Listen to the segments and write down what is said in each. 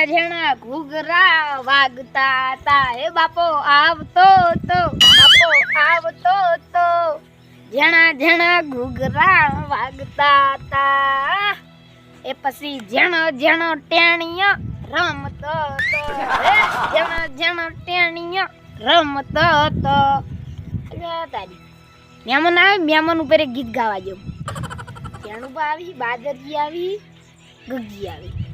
ઝેણા ઝેણા ઘૂઘરા વાગતા તા હે બાપો આવતો તો બાપો આવતો તો ઝેણા ઝેણા ઘૂઘરા વાગતા તા એ પછી ઝેણો ઝેણો ટેણીયો રમતો તો હે ઝેણો ઝેણો ટેણીયો રમતો તો તારી મહેમાન ઉપર એક ગીત ગાવા જો ઝેણુભા આવી બાદરજી આવી ગગજી આવી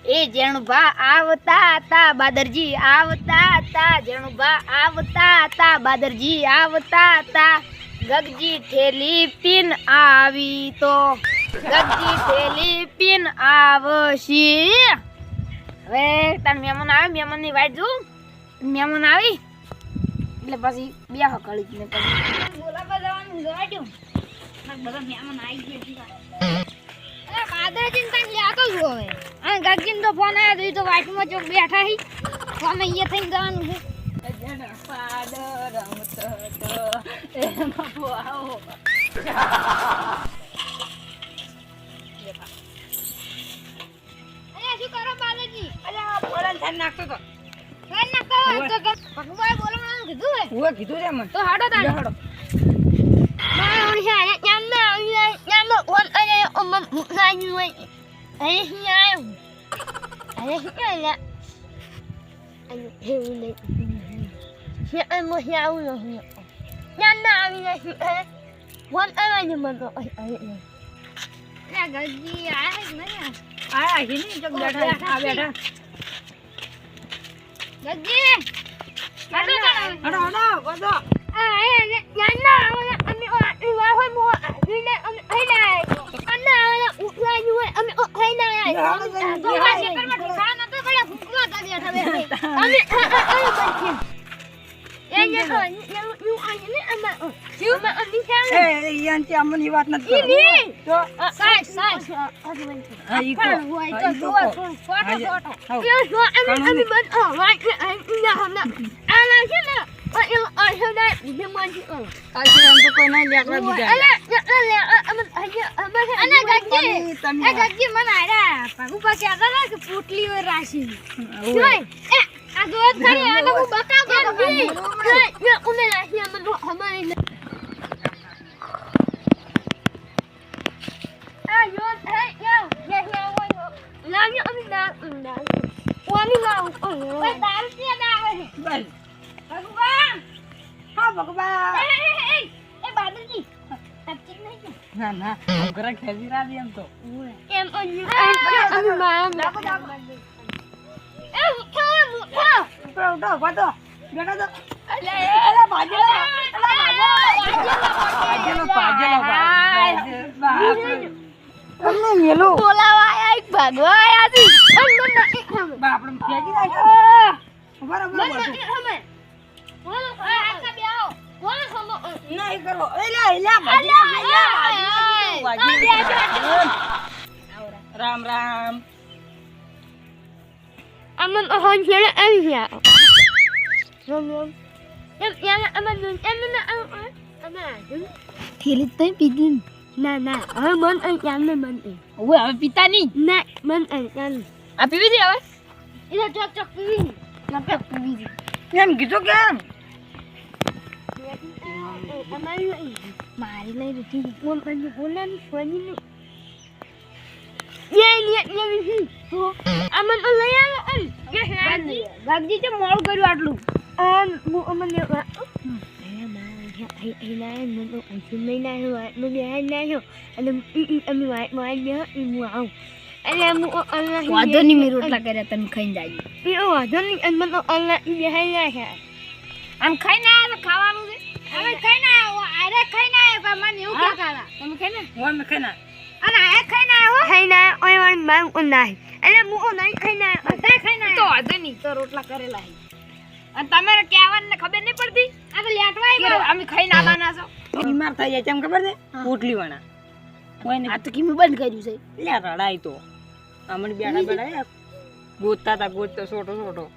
એ ઝેણુભા આવતા તા બાદરજી આવતા તા ઝેણુભા આવતા તા બાદરજી આવતા તા ગગજી ઠેલી પીન આવી તો ગગજી ઠેલી પીન આવશી હવે તાર મહેમાન આવે મહેમાનની વાટ જો મહેમાન આવી એટલે પછી બે હકળી ને પછી બોલાવા જવાનું જોવાડ્યું બધા મહેમાન આવી ગયા બાદરજી ને તને લેતો જ હવે આ ગગજીન તો ફોન આવ્યો તો વાટમાં ચોક બેઠા હી ફોન અહીંયા થઈને જવાનું છે જણ પાડર રમતો તો એ બાપુ આવો અરે શું કરો બાદરજી અરે ફોરન થન નાખતો તો થન નાખતો તો ભગવાન બોલવાનું કીધું હે હું કીધું છે મને તો હાડો તાણ હાડો રામ રામ અમન ઓહન છેલે આવી ગયા રામ રામ એમ અમન થેલી તઈ પીધી ના હવે મન યામને મન હવે પિતા ની ના મન યાન આ પીવી દે હવે ઇલા ચોક પીવી ના ચોક પીવી એમ કીધું કેમ મારી લઈ રૂટી ફોન કરી બોલાન ફોની ને અમન લઈ આવો ગગજી તે મોળ કર્યું આટલું અમન વાંધો નહીં મેં રોટલા કર્યા તમે ખાઈને જાય વાંધો નહીં આમ ખાઈને આવ્યા ખાવાનું છે અમે ખાઈને આવ્યા અરે ખાઈને આવ્યા મને એવું કે કાલા તમે ખાઈને હું ખાઈને અને આ ખાઈને આવ્યો ખાઈને ઓય વાળી માંગ ઉનાઈ એટલે હું નહીં ખાઈને આવ્યો બધા ખાઈને તો વાંધો નહીં તો રોટલા કરેલા છે અને તમારે કહેવાને ખબર નહીં પડતી આ તો લેટવા આવ્યો અમે ખાઈને આવવાના છો બીમાર થઈ જાય કેમ ખબર છે પોટલી વાળા કોઈ ને આ તો કીમે બંધ કર્યું છે લે રડાઈ તો અમને બેડા બેડા ગોતતા સોટો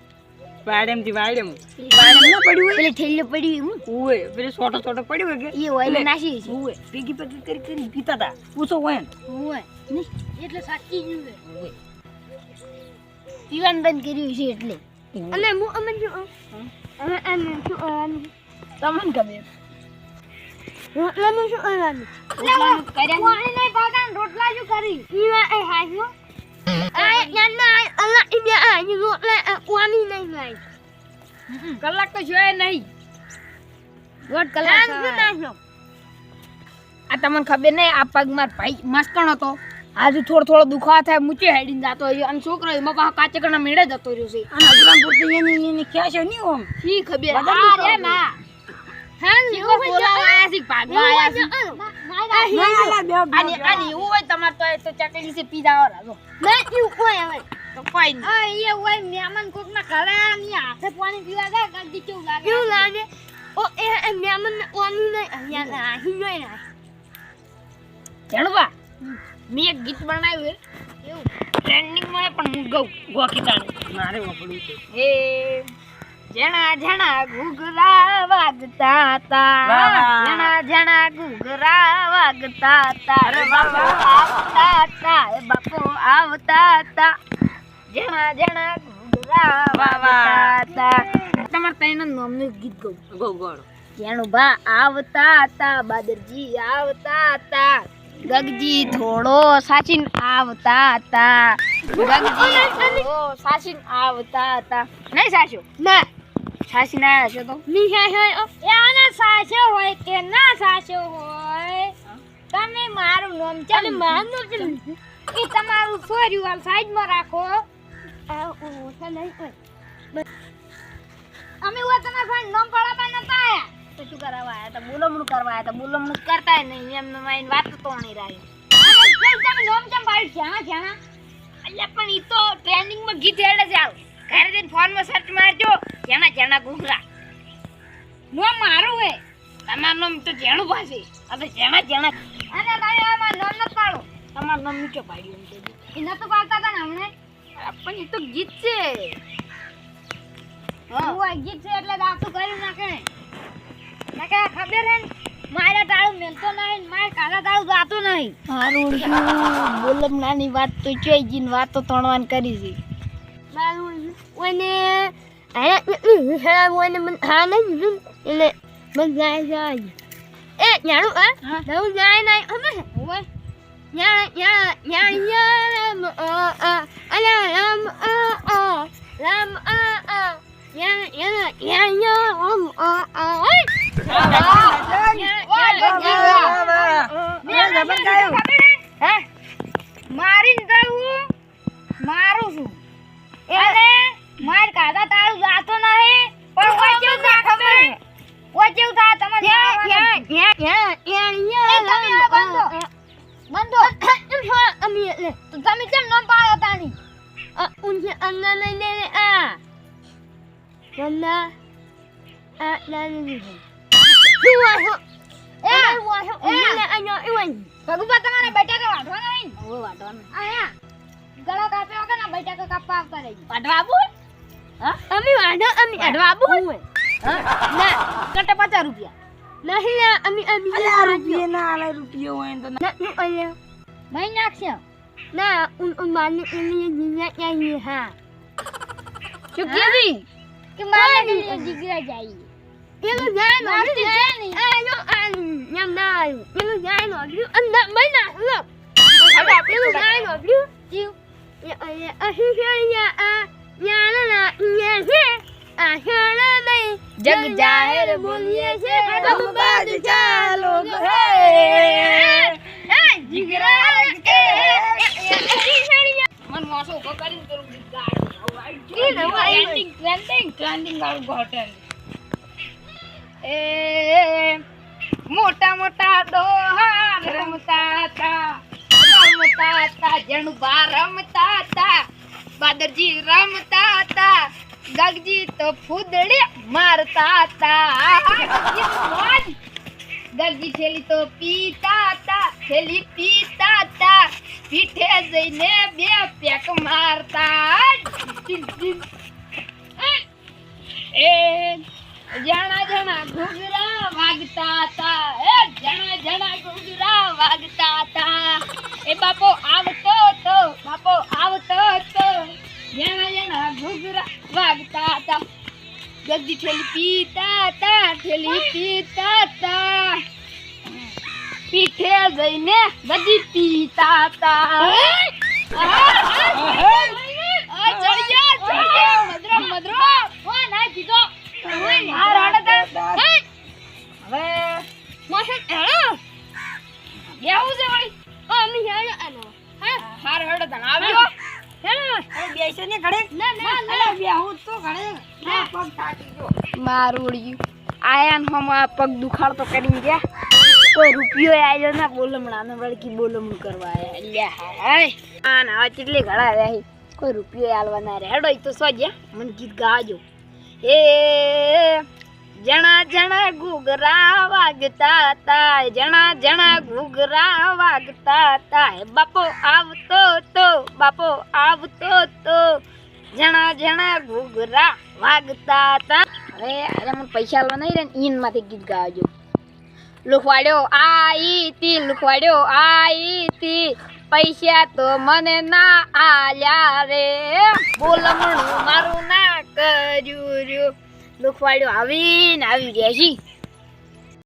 વાડેમ થી વાડેમ ના પડ્યું હોય પેલે થેલી પડી હોય પેલે સોટો પડ્યો હોય કે એ ઓઈલ નાસી છે હોય ભેગી કરી પીતા તા પૂછો હોય નહીં એટલે સાચી જ હોય પીવાનું બંધ કર્યું છે એટલે અને હું અમે શું અમે શું તમને ખબર રોટલાનું શું કરવાનું પાણી નહીં પાવતા રોટલા શું કરી ઈવા એ હાજો આ યાના અલ્લા ઇબિયા આ રોટલા પાણી નહીં લાઈ કલાક તો જોયે નહીં દોઢ કલાક આ તમને ખબર નહીં આ પગ માર ભાઈ મસ્તણ હતો આજુ થોડો દુખાવા થાય મૂચે હેડીને જાતો રહ્યો અને છોકરો એમાં પાછો કાચકણા મેળે જતો રહ્યો છે અને અજરામ પૂરતી એની ખ્યાલ છે નહીં ઓમ શી ખબર આ રે ના હા શીખો બોલાવા શીખ ભાગવા આયા છે અને એવું હોય તમાર તો ચકલી છે પી જાવ રાજો નહીં એવું કોઈ આવે તો કોઈ નહીં આ એ હોય મહેમાન કોક ના ઘરે આની હાથે પાણી પીવા જાય ગાડી કેવું લાગે ઓ એ મહેમાન પાણી નહીં અહીંયા અહીં નહીં જાણવા મેં એક ગીત બનાવ્યું એવું ટ્રેન્ડિંગ માં પણ હું ગઉં ગોખીતાણી મારે વપડું છે હે જણા જણા ઘૂઘરા વાગતા હતા જણા જણા ઘૂઘરા વાગતા હતા રે બાપો આવતા હતા એ બાપો આવતા હતા જણા જણા ઘૂઘરા વાગતા હતા તમારે તૈનું નામનું ગીત ગઉં ગોળો જેણુભા આવતા હતા બાદરજી આવતા હતા ગગજી થોડો સાચીન આવતા હતા ગગજી થોડો સાચીન આવતા હતા નહીં સાચો ના સાચી ના હશો તો આના સાચો હોય કે ના સાચો હોય તમે મારું નામ ચાલે મારું નામ એ તમારું છોર્યું હાલ સાઈડમાં રાખો અમે હું તમારા ભાઈ નામ પડાવવા નતા આયા તો શું કરવા આયા હતા બોલમણું કરવા આયા હતા બોલમણું કરતા નહીં એમને માઈન વાત તો નહીં રહી તમે નામ કેમ પાડ્યું જ્યાં અલ્યા પણ ઈ તો ટ્રેન્ડિંગ માં ગીત હેડે છે આવ ઘરે જઈને ફોન માં સર્ચ મારજો જેના જેના ઘૂઘરા નામ મારું હે તમારું નામ તો જેણું પાસે આ તો જેના જેના અને ભાઈ આમાં નામ ન પાડો તમારું નામ નીચે પાડ્યું એમ કે એ નતો પાડતા હતા ને હમણે પણ ઈ તો ગીત છે હું ગીત છે એટલે દાખતું કર્યું નાખે નાકે ખબર હે મારા તાળું મેલતો નહીં મારા કાળા તાળું જાતો નહીં હારું શું બોલમ નાની વાત તો ચોઈ જીન વાતો તણવાન કરી છે મારું ઓને આયા ઓને મન હા નહીં એટલે મન જાય જાય એ યારું આ દઉં જાય નહીં અમે ઓય રામ અલા રામ રામ મારીને જવું મારું છું અને માર કાદા તારું જાતો નહીં પણ કોઈ કેવું ના ખબર કોઈ કેવું થા તમારે બંધો અમે એટલે તમે કેમ નામ પાડો તાની ઉનકે અન્ના નહીં લે આ વંદા આ નાની હું વાહો એ વાહો ઉનને અન્યો ઇવન ભગવા તમારા બેટા કે વાઢવાનો નહીં હવે વાટવાનું આયા ગળા કાપે વગર ના બેટા કે કાપવા આવતા રહી વાટવા આબુ હા અમે વાઢો અમે વાટવા આબુ હા ના કટે 50 રૂપિયા નહીં ના અમે અલ્યા રૂપિયા ના આલે રૂપિયો હોય તો ના અલ્યા નહીં નાખશે ના ઉન માને એની જીજા ચાહીએ હા શું કેવી કે માને જીગરા જાય એનું જાય નો આયો આમ ના આયો એનું જાય નો અંદા મહિના લો હવે એનું જાય નો જીવ એ અહિયા આ યાના યે છે આ હેલા નહીં જગ જાહેર બોલીએ છે हम बादशाह लोग है जिगरा के મન મોસો ઉભો કરીને કરું ગાડી ટ્રેન્ડિંગ વાળું હોટેલ એ મોટા મોટા ડોહા રમતા હતા જણુભા રમતા હતા બાદરજી રમતા હતા ગગજી તો ફૂદડી મારતા હતા ગગજી થેલી તો પીતા હતા પીઠે જઈને બે પેક મારતા એ જણા જણા ઘૂઘરા વાગતા હતા એ બાપો આવતો તો જેણા જેણા ઘૂઘરા વાગતા તા ગદ્દી ઠેલી પીતા તા ઠેલી પીતા તા પીઠે જઈને ગદ્દી પીતા તા મારું આયા હમા પગ દુખાડ તો કરી ગયા કોઈ રૂપિયો આવ્યો ના બોલમણા ને વળકી બોલમણું કરવા આયા લ્યા હાય આ ના કેટલી ઘડા રહી કોઈ રૂપિયો આલવા ના રે હેડો ઈ તો સોજ્યા મને ગીત ગાજો એ જણા જણા ઘૂઘરા વાગતા તા જણા જણા ઘૂઘરા વાગતા તા હે બાપો આવતો તો બાપો આવતો તો જણા જણા ઘૂઘરા વાગતા તા અરે અરે મને પૈસા આલવા નહીં રે ઈન માંથી ગીત ગાજો લુખવાડ્યો આઈ તી લુખવાડ્યો આઈ તી પૈસા તો મને ના આલ્યા રે બોલમણું મારું ના કર્યું લ્યો લુખવાડ્યો આવીને આવી રહ્યા છી